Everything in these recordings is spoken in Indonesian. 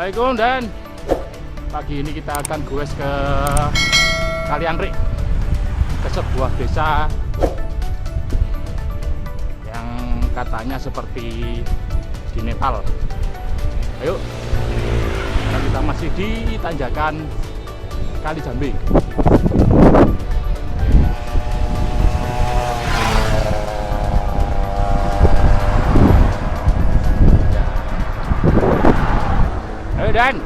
Assalamualaikum, dan pagi ini kita akan goes ke Kaliangkrik, ke sebuah desa yang katanya seperti di Nepal. Ayo, kita masih di tanjakan Kali Jambe. Ayo Dan,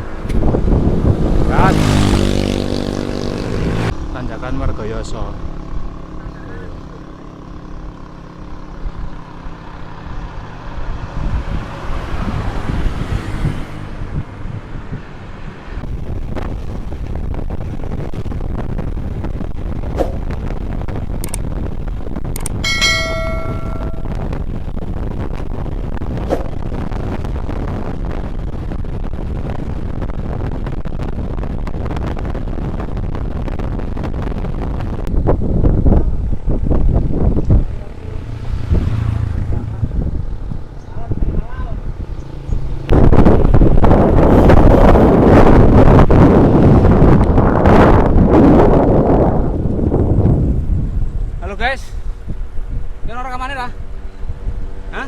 gas. Tanjakan Margoyoso. Halo guys, jangan orang kemana dah? Hah?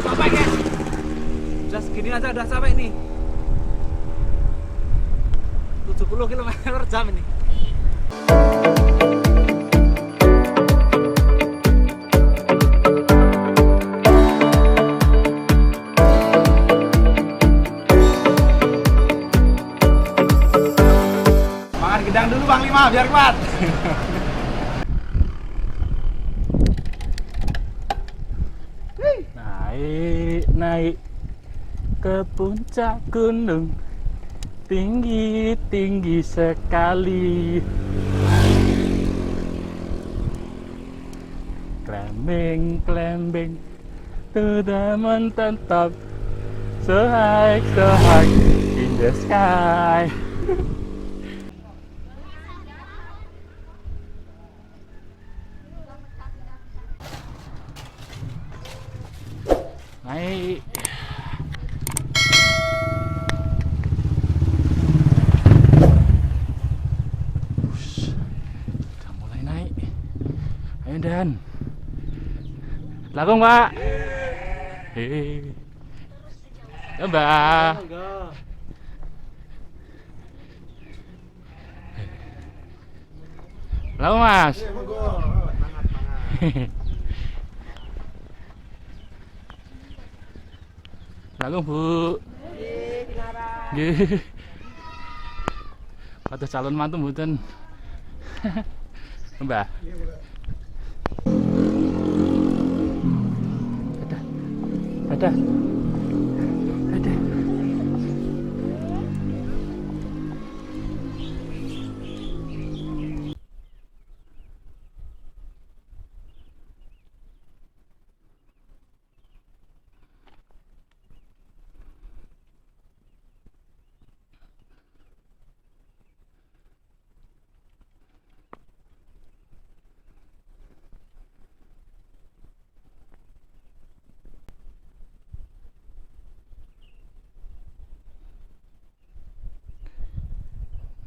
Capek guys? Udah segini aja udah capek nih. 70 km per jam ini. Makan gedang dulu Bang Lima biar kuat. Naik ke puncak gunung, tinggi sekali. Klembing to the mountain top, so high in the sky. Naik. Udah mulai naik. Ayo Dan. Langsung Pak. Hehehe. Mbak. Lalu Mas. Lalu Bu. Nggih. Ada calon mantu mboten. Mbah. Ada.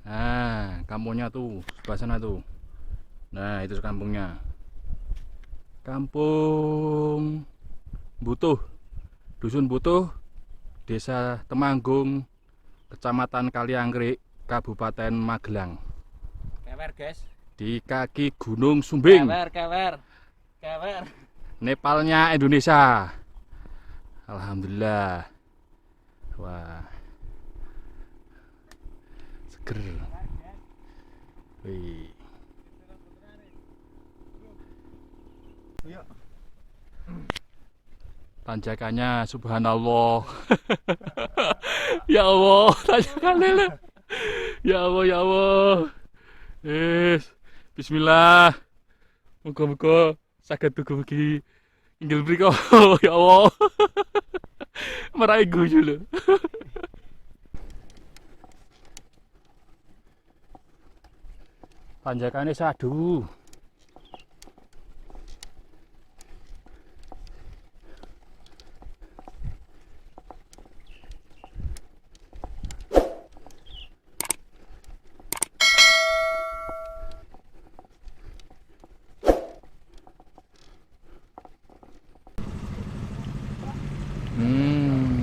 Nah, kampungnya tuh, sebelah sana tuh. Nah, itu kampungnya. Kampung Butuh, Dusun Butuh, Desa Temanggung, Kecamatan Kaliangkrik, Kabupaten Magelang. Kewer guys. Di kaki Gunung Sumbing. Kewer. Nepalnya Indonesia. Alhamdulillah. Wah. Seger. Wih. Tanjakannya subhanallah. Ya Allah, tanjakannya. Ya Allah. Bismillah. Muga-muga saged dugi inggil mriko. Ya Allah. Marai guyu lho. Tanjakannya sadu. Hmm.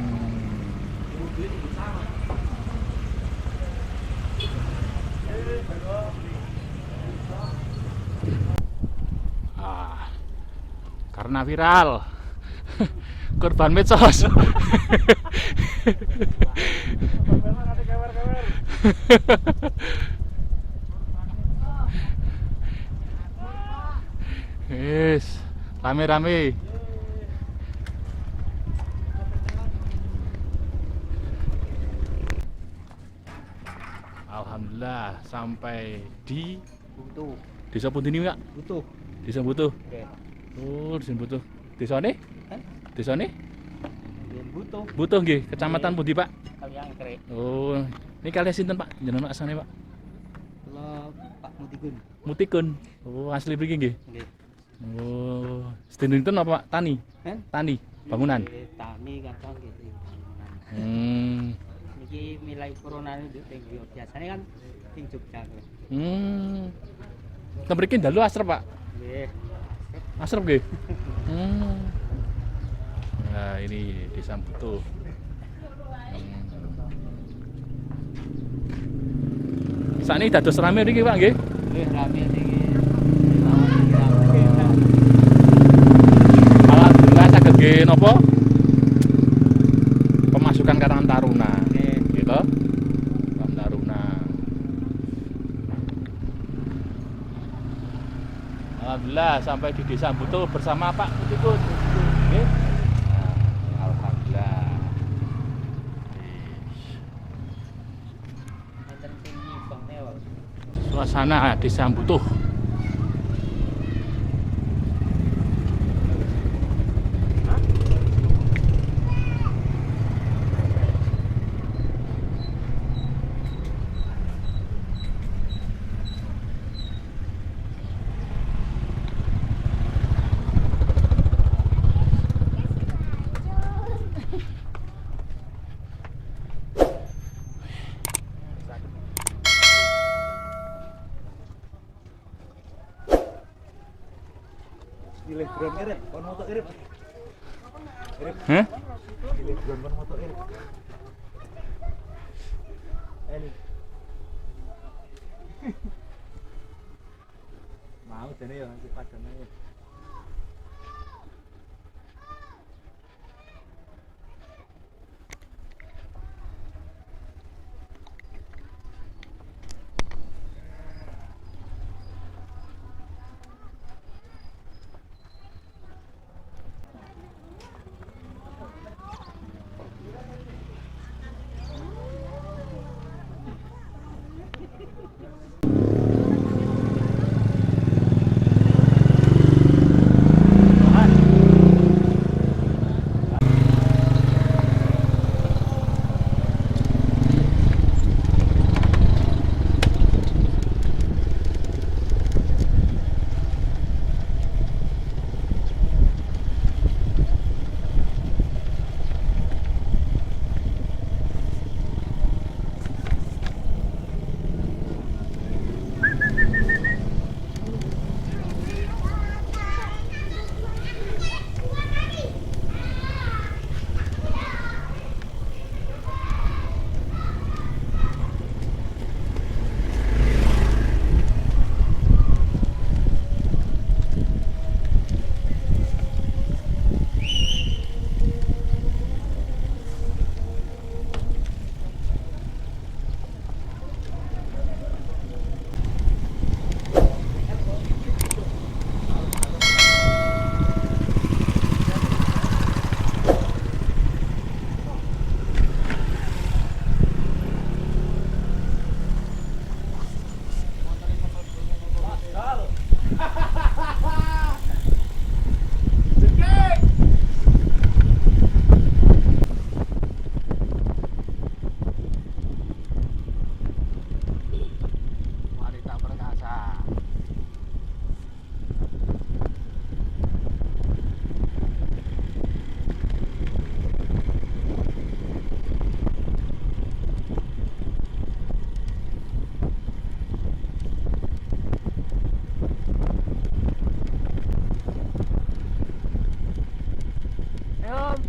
Ah, karena viral korban medsos. Yes, rame-rame. Alhamdulillah sampai di Butuh. Desa Pundi ini, Kak? Butuh. Desa Butuh. Oke. Oh, Desa Butuh. Desane? Hah? Desane? Butuh. Butuh nggih, Kecamatan Pundi, Pak? Kaliangkre. Oh, ini kalian sinten, Pak? Jenengan asane, Pak? Kalau Pak Mutikun. Mutikun. Oh, asli mriki nggih. Nggih. Oh, sedinten apa, Pak? Tani? Kan? Tani, bangunan. Tani kadang gitu. Hmm. Niki nilai corona itu tinggi. Biasanya kan ting Jogja. Hmm. Kita mriki dalu asrep, Pak. Nggih. Asrep nggih. Hmm. Nah, ini Desa Butuh. Saat ini dados rame niki, Pak nggih. Nggih rame tinggi. Alhamdulillah saged nggih napa? Pemasukan Karang Taruna. Gitu. Karang Taruna. Alhamdulillah sampai di Desa Butuh bersama Pak Mutikun. Nggih. Nah, alhamdulillah. Enten tinggi bangnya. Suasana Desa Butuh. Pilih drone irip, kon moto irip. Hah? Pilih drone kon moto irip. Ini. Mau jane ya nanti padan ae. Om.